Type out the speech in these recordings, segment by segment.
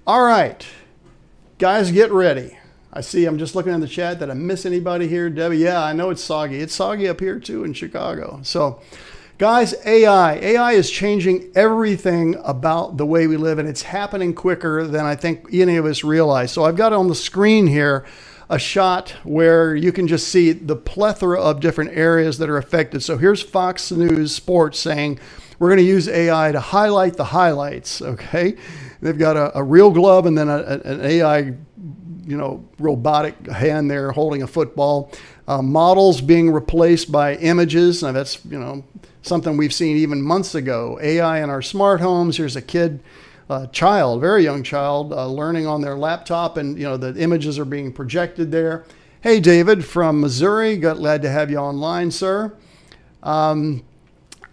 All right, guys, get ready. I see, I'm just looking in the chat. Did I miss anybody here? Debbie, yeah, I know it's soggy. It's soggy up here too in Chicago. So, guys, AI is changing everything about the way we live, and it's happening quicker than I think any of us realize. So I've got on the screen here a shot where you can just see the plethora of different areas that are affected. So here's Fox News Sports saying, we're going to use AI to highlight the highlights, okay? They've got a real glove and then an AI, robotic hand there holding a football. Models being replaced by images. Now that's, something we've seen even months ago. AI in our smart homes. Here's a kid, child, very young child, learning on their laptop, and the images are being projected there. Hey, David from Missouri, glad to have you online, sir.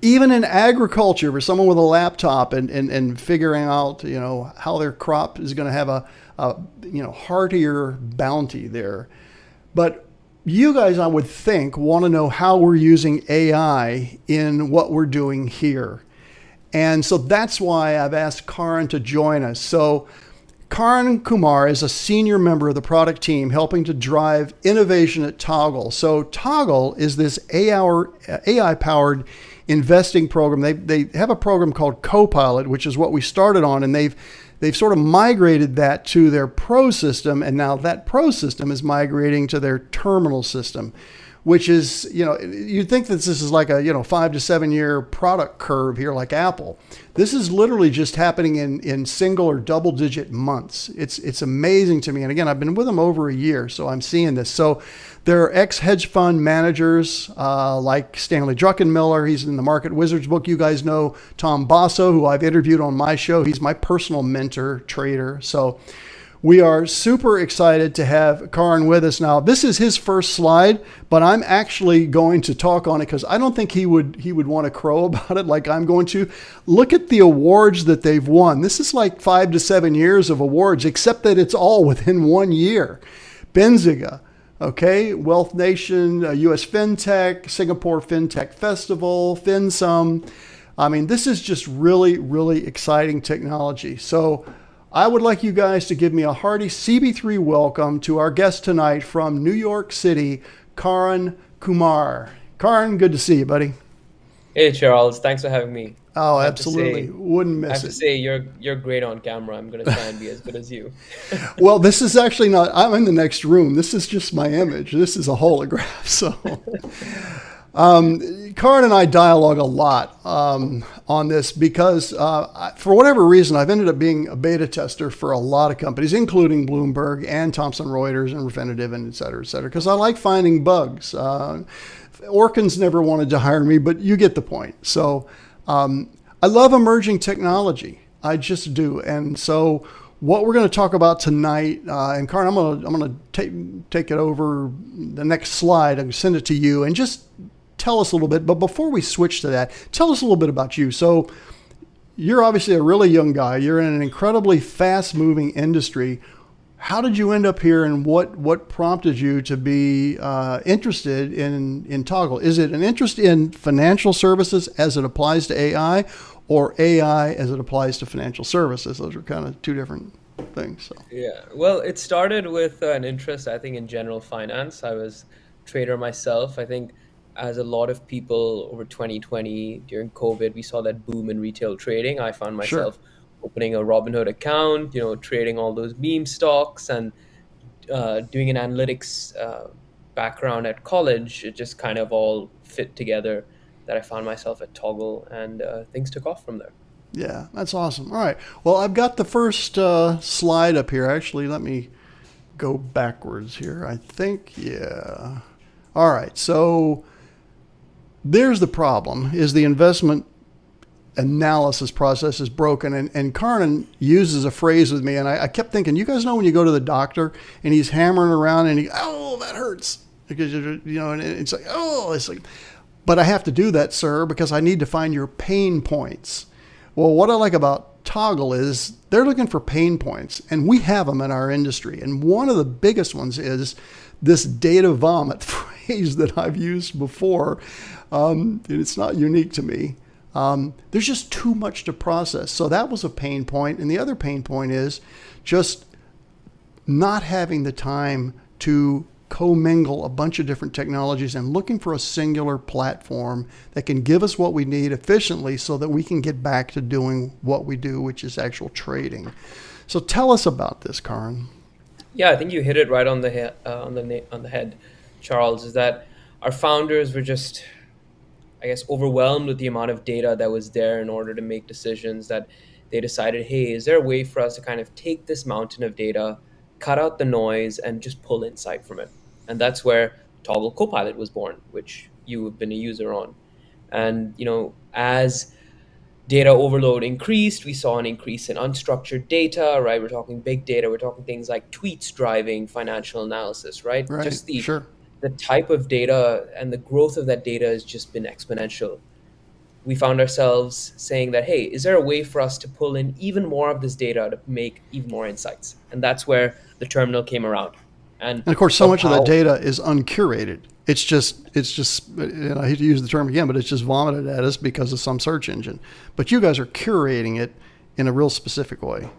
Even in agriculture, for someone with a laptop and figuring out, how their crop is going to have a heartier bounty there. But you guys, I would think, want to know how we're using AI in what we're doing here. And so that's why I've asked Karan to join us. So Karan Kumar is a senior member of the product team helping to drive innovation at Toggle. So Toggle is this AI-powered investing program. They have a program called Copilot, which is what we started on, and they've sort of migrated that to their Pro system, and now that Pro system is migrating to their Terminal system, which is, you'd think that this is like a 5 to 7 year product curve here like Apple. This is literally just happening in single or double digit months. It's amazing to me. And again, I've been with them over a year, so I'm seeing this. So there are ex-hedge fund managers like Stanley Druckenmiller. He's in the Market Wizards book. You guys know Tom Basso, who I've interviewed on my show. He's my personal mentor trader. So we are super excited to have Karan with us now. This is his first slide, but I'm actually going to talk on it because I don't think he would want to crow about it like I'm going to. Look at the awards that they've won. This is like 5 to 7 years of awards, except that it's all within 1 year. Benzinga, okay, Wealth Nation, US FinTech, Singapore FinTech Festival, FinSum. I mean, this is just really, really exciting technology. So I would like you guys to give me a hearty CB3 welcome to our guest tonight from New York City, Karan Kumar. Karan, good to see you, buddy. Hey, Charles. Thanks for having me. Oh, absolutely. Wouldn't miss it. I have to say, you're great on camera. I'm going to try and be as good as you. Well, this is actually not, I'm in the next room. This is just my image. This is a holograph. So Karan and I dialogue a lot on this because for whatever reason, I've ended up being a beta tester for a lot of companies, including Bloomberg and Thomson Reuters and Refinitiv and et cetera, because I like finding bugs. Orkins never wanted to hire me, but you get the point. So I love emerging technology. I just do. And so what we're going to talk about tonight, and Karan, I'm going to take it over the next slide and send it to you and just tell us a little bit. But before we switch to that, tell us a little bit about you. So you're obviously a really young guy. You're in an incredibly fast moving industry. How did you end up here, and what prompted you to be interested in Toggle? Is it an interest in financial services as it applies to AI, or AI as it applies to financial services? Those are kind of two different things. So. Yeah, well, it started with an interest, I think, in general finance. I was a trader myself. I think as a lot of people over 2020 during COVID, we saw that boom in retail trading. I found myself opening a Robinhood account, trading all those meme stocks and doing an analytics background at college. It just kind of all fit together that I found myself at Toggle, and things took off from there. Yeah, that's awesome. All right. Well, I've got the first slide up here. Actually, let me go backwards here. I think, yeah. All right. So there's the problem, is the investment analysis process is broken. And Karan uses a phrase with me, and I kept thinking, you guys know when you go to the doctor and he's hammering around and oh, that hurts. Because, and it's like, oh, it's like, but I have to do that, sir, because I need to find your pain points. Well, what I like about Toggle is they're looking for pain points, and we have them in our industry. And one of the biggest ones is this data vomit phrase that I've used before. And it's not unique to me. There's just too much to process. So that was a pain point. And the other pain point is just not having the time to commingle a bunch of different technologies and looking for a singular platform that can give us what we need efficiently so that we can get back to doing what we do, which is actual trading. So tell us about this, Karan. Yeah, I think you hit it right on the on the head, Charles. Is that our founders were just, I guess, overwhelmed with the amount of data that was there in order to make decisions, that they decided, hey, is there a way for us to kind of take this mountain of data, cut out the noise, and just pull insight from it? And that's where Toggle Copilot was born, which you have been a user on. And as data overload increased, we saw an increase in unstructured data, right? We're talking big data, we're talking things like tweets driving financial analysis, right? Right, Just the sure. the type of data and the growth of that data has just been exponential. We found ourselves saying that, hey, is there a way for us to pull in even more of this data to make even more insights? And that's where the terminal came around. And And of course, so of much of that how, data is uncurated. It's just, I hate to use the term again, but it's just vomited at us because of some search engine. But you guys are curating it in a real specific way.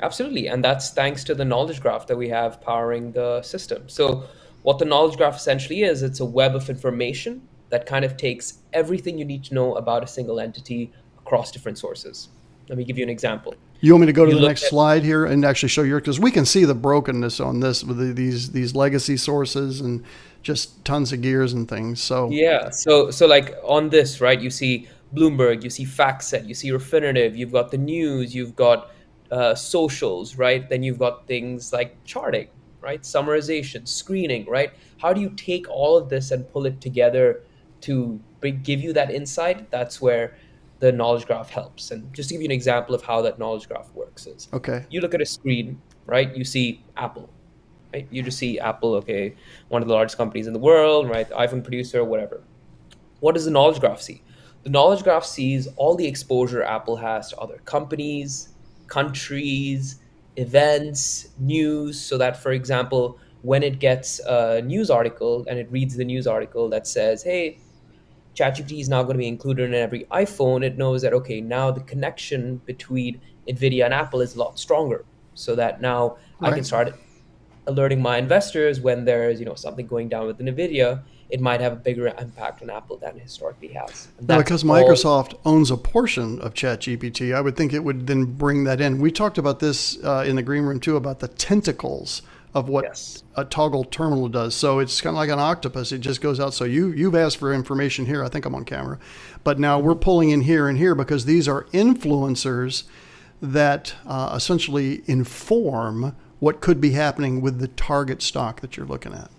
absolutely. And that's thanks to the knowledge graph that we have powering the system. So what the knowledge graph essentially is, it's a web of information that kind of takes everything you need to know about a single entity across different sources. Let me give you an example. You want me to go to You the look next at slide here and actually show your, because we can see the brokenness on this with these legacy sources and just tons of gears and things. So Yeah. So like on this, right, you see Bloomberg, you see FactSet, you see Refinitiv, you've got the news, you've got socials, right? Then you've got things like charting, right? Summarization, screening, right? How do you take all of this and pull it together to give you that insight? That's where the knowledge graph helps. And just to give you an example of how that knowledge graph works is okay, you look at a screen, right? You see Apple, right? You just see Apple, okay, one of the largest companies in the world, right? The iPhone producer, whatever. What does the knowledge graph see? The knowledge graph sees all the exposure Apple has to other companies, countries, events, news, so that, for example, when it gets a news article and it reads the news article that says, hey, ChatGPT is now going to be included in every iPhone, it knows that, okay, now the connection between NVIDIA and Apple is a lot stronger. So that now I can right. start alerting my investors when there's something going down with Nvidia. It might have a bigger impact on Apple than it historically has, and Now, that's because all. Microsoft owns a portion of ChatGPT, I would think it would then bring that in. We talked about this in the green room too, about the tentacles of what Yes. a toggle terminal does. So it's kind of like an octopus. It just goes out. So you've asked for information here. I think I'm on camera, but now we're pulling in here and here because these are influencers that essentially inform what could be happening with the target stock that you're looking at.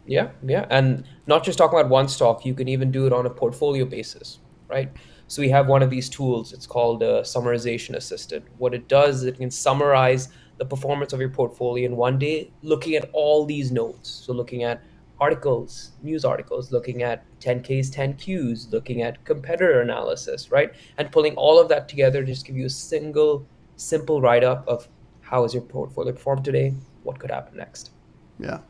Yeah, yeah, and not just talking about one stock. You can even do it on a portfolio basis, right? So we have one of these tools. It's called a summarization assistant. What it does is it can summarize the performance of your portfolio in one day, looking at all these nodes. So looking at articles, news articles, looking at 10Ks, 10Qs, looking at competitor analysis, right? And pulling all of that together to just give you a single, simple write-up of how is your portfolio performed today, what could happen next. Yeah.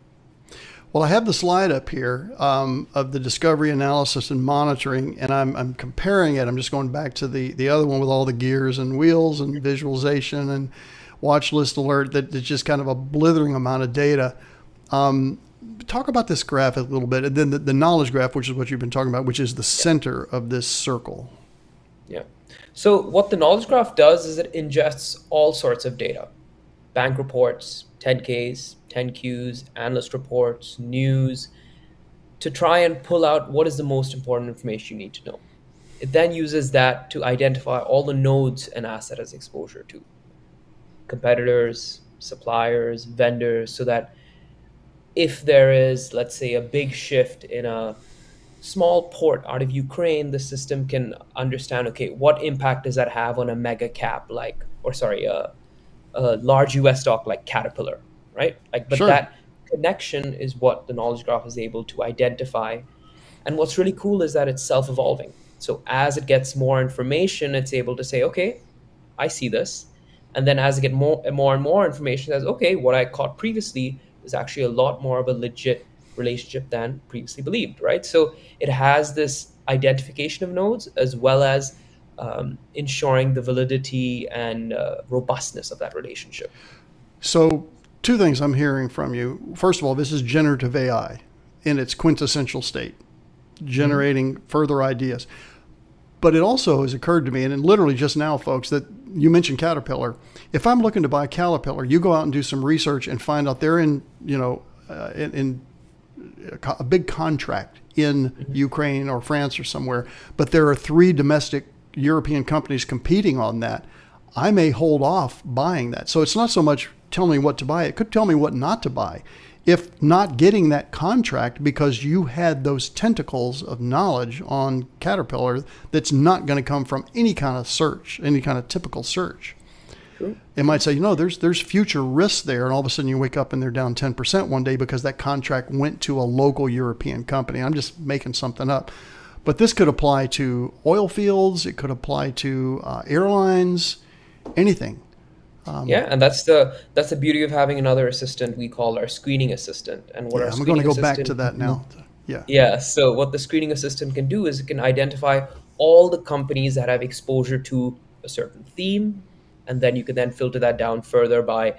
Well, I have the slide up here of the discovery analysis and monitoring, and I'm comparing it. I'm just going back to the other one with all the gears and wheels and visualization and watch list alert. That's just kind of a blithering amount of data. Talk about this graph a little bit, and then the knowledge graph, which is what you've been talking about, which is the center of this circle. Yeah. So what the knowledge graph does is it ingests all sorts of data: bank reports, 10Ks, 10Qs, analyst reports, news, to try and pull out what is the most important information you need to know. It then uses that to identify all the nodes an asset has exposure to: competitors, suppliers, vendors, so that if there is, let's say, a big shift in a small port out of Ukraine, the system can understand, okay, what impact does that have on a mega cap like, or sorry, a large US stock like Caterpillar, right? Like, but Sure. that connection is what the knowledge graph is able to identify. And what's really cool is that it's self-evolving. So as it gets more information, it's able to say, okay, I see this. And then as it get more and more information, it says, okay, what I caught previously is actually a lot more of a legit relationship than previously believed, right? So it has this identification of nodes as well as ensuring the validity and robustness of that relationship. So, two things I'm hearing from you. First of all, this is generative AI in its quintessential state, generating further ideas. But it also has occurred to me, and literally just now, folks, that you mentioned Caterpillar. If I'm looking to buy Caterpillar, you go out and do some research and find out they're in, in a big contract in Ukraine or France or somewhere, but there are 3 domestic European companies competing on that. I may hold off buying that. So it's not so much tell me what to buy. It could tell me what not to buy. If not getting that contract because you had those tentacles of knowledge on Caterpillar, that's not going to come from any kind of search, any kind of typical search. True. It might say, there's future risks there, and all of a sudden you wake up and they're down 10% one day because that contract went to a local European company. I'm just making something up. But this could apply to oil fields. It could apply to airlines, anything. Yeah, and that's the beauty of having another assistant we call our screening assistant. And what I'm going to go back to that now. Yeah. So what the screening assistant can do is it can identify all the companies that have exposure to a certain theme, and then you can then filter that down further by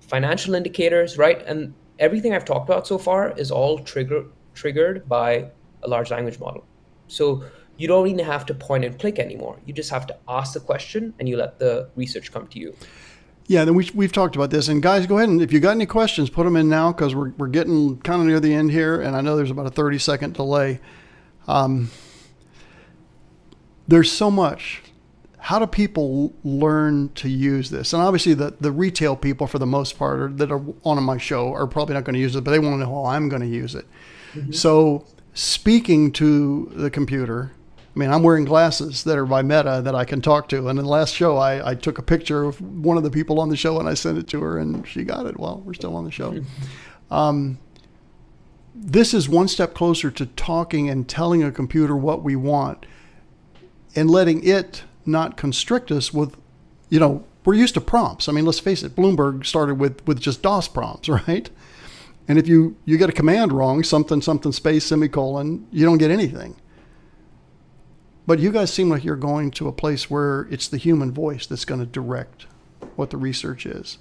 financial indicators, right? And everything I've talked about so far is all triggered by a large language model. So you don't even have to point and click anymore. You just have to ask the question and you let the research come to you. Yeah, then we've talked about this. And guys, go ahead and if you got any questions, put them in now because we're getting kind of near the end here. And I know there's about a 30-second delay. There's so much. How do people learn to use this? And obviously the retail people, for the most part, that are on my show are probably not going to use it, but they want to know how I'm going to use it. Mm-hmm. So speaking to the computer, I mean, I'm wearing glasses that are by Meta that I can talk to. And in the last show, I took a picture of one of the people on the show and I sent it to her and she got it. Well, we're still on the show. This is one step closer to talking and telling a computer what we want and letting it not constrict us with, we're used to prompts. I mean, let's face it, Bloomberg started with just DOS prompts, right? And if you get a command wrong, something space, semicolon, you don't get anything. But you guys seem like you're going to a place where it's the human voice that's going to direct what the research is.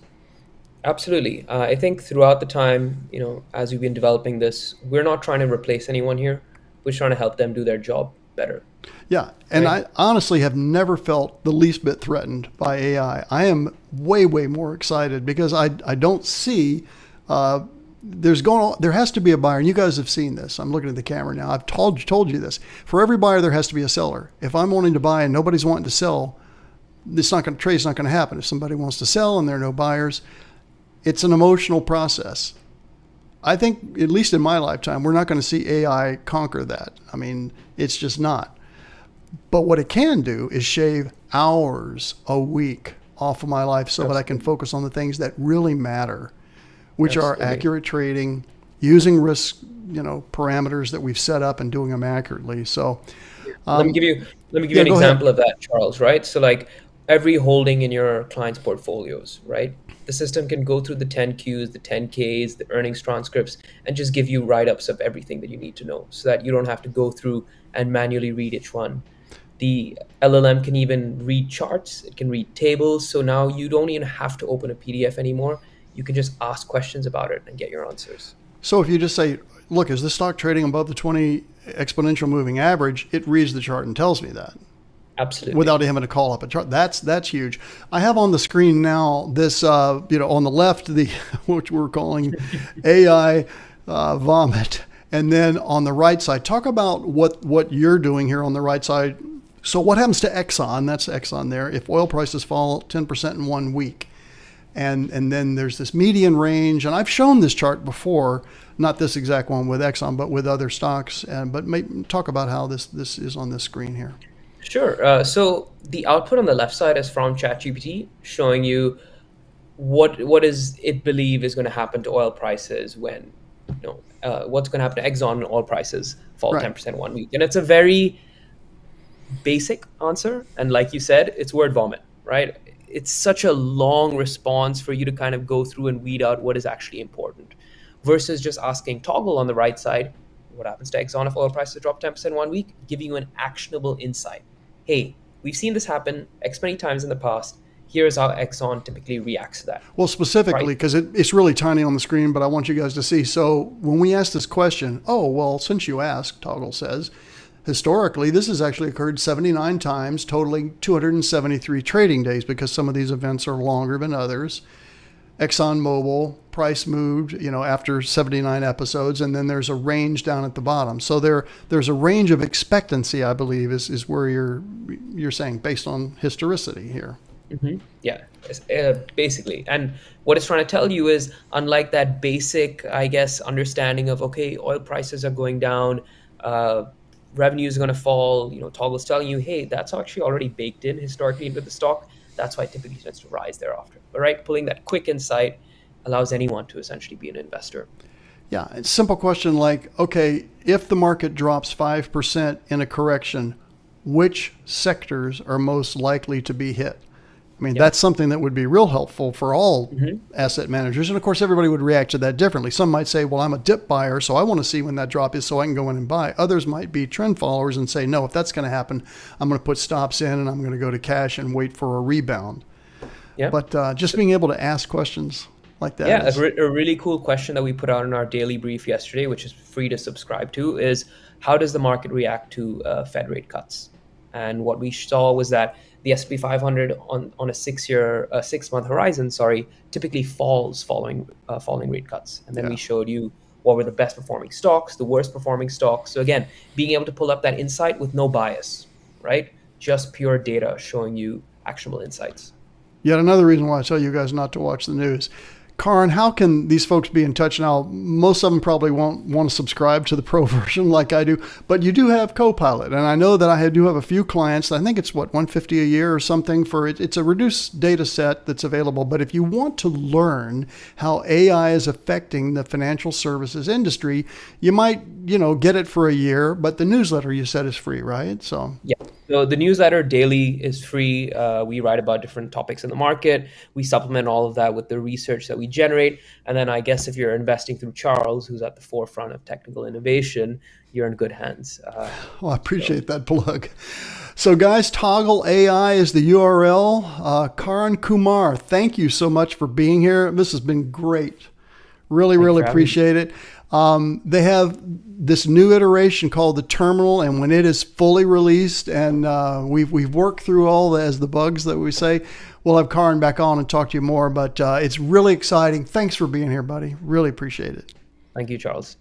Absolutely. I think throughout the time, as we've been developing this, we're not trying to replace anyone here. We're trying to help them do their job better. Yeah. And right? I honestly have never felt the least bit threatened by AI. I am way, way more excited because I don't see... there has to be a buyer, and you guys have seen this. I'm looking at the camera now. I've told you this. For every buyer, there has to be a seller. If I'm wanting to buy and nobody's wanting to sell, trade's not going to happen. If somebody wants to sell and there are no buyers, it's an emotional process. I think, at least in my lifetime, we're not going to see AI conquer that. I mean, it's just not. But what it can do is shave hours a week off of my life so that I can focus on the things that really matter, which are accurate trading, using risk, parameters that we've set up and doing them accurately. So let me give you an example of that, Charles, right? So like every holding in your client's portfolios, right? The system can go through the 10Qs, the 10Ks, the earnings transcripts, and just give you write-ups of everything that you need to know so that you don't have to go through and manually read each one. The LLM can even read charts. It can read tables. So now you don't even have to open a PDF anymore. You can just ask questions about it and get your answers. So if you just say, look, is this stock trading above the 20 exponential moving average? It reads the chart and tells me that. Absolutely. Without having to call up a chart. That's huge. I have on the screen now this, on the left, which we're calling AI vomit. And then on the right side, talk about what you're doing here on the right side. So what happens to Exxon? That's Exxon there. If oil prices fall 10% in 1 week. And then there's this median range. And I've shown this chart before, not this exact one with Exxon, but with other stocks. But talk about how this is on this screen here. Sure. So the output on the left side is from ChatGPT, showing you what is it believe is going to happen to oil prices when, what's going to happen to Exxon when oil prices fall 10% 1 week. And it's a very basic answer. And like you said, it's word vomit, right? It's such a long response for you to kind of go through and weed out what is actually important versus just asking Toggle on the right side, what happens to Exxon if oil prices drop 10% 1 week, giving you an actionable insight. Hey, we've seen this happen X many times in the past. Here's how Exxon typically reacts to that. Well, specifically, because it's really tiny on the screen, but I want you guys to see. So when we ask this question, oh, well, since you asked, Toggle says, historically, this has actually occurred 79 times, totaling 273 trading days, because some of these events are longer than others. ExxonMobil price moved, after 79 episodes, and then there's a range down at the bottom. So there's a range of expectancy, I believe, is where you're saying based on historicity here. Mm-hmm. Yeah, basically. And what it's trying to tell you is, unlike that basic, I guess, understanding of, okay, oil prices are going down, revenues are going to fall, Toggle's telling you, hey, that's actually already baked in historically into the stock. That's why it typically tends to rise thereafter. But right, pulling that quick insight allows anyone to essentially be an investor. Yeah, a simple question like, okay, if the market drops 5% in a correction, which sectors are most likely to be hit? I mean, that's something that would be real helpful for all asset managers. And of course, everybody would react to that differently. Some might say, well, I'm a dip buyer, so I want to see when that drop is so I can go in and buy. Others might be trend followers and say, no, if that's going to happen, I'm going to put stops in and I'm going to go to cash and wait for a rebound. Yeah. But just being able to ask questions like that. Yeah, a really cool question that we put out in our daily brief yesterday, which is free to subscribe to, is how does the market react to Fed rate cuts? And what we saw was that the S&P 500 on a 6-month horizon, typically falls following falling rate cuts. And then we showed you what were the best performing stocks, the worst performing stocks. So again, being able to pull up that insight with no bias, right? Just pure data showing you actionable insights. Yet another reason why I tell you guys not to watch the news. Karan, how can these folks be in touch now? Most of them probably won't want to subscribe to the pro version like I do, but you do have Copilot. And I know that I do have a few clients. I think it's $150 a year or something for it. It's a reduced data set that's available. But if you want to learn how AI is affecting the financial services industry, you might, get it for a year, but the newsletter you said is free, right? So yeah. So the newsletter daily is free. We write about different topics in the market. We supplement all of that with the research that we generate. And then I guess if you're investing through Charles, who's at the forefront of technical innovation, you're in good hands. Well, I appreciate that plug. So guys, Toggle AI is the URL. Karan Kumar, thank you so much for being here. This has been great. Really appreciate it. They have this new iteration called the Terminal, and when it is fully released and we've worked through all the bugs that we say, we'll have Karan back on and talk to you more. But it's really exciting. Thanks for being here, buddy. Really appreciate it. Thank you, Charles.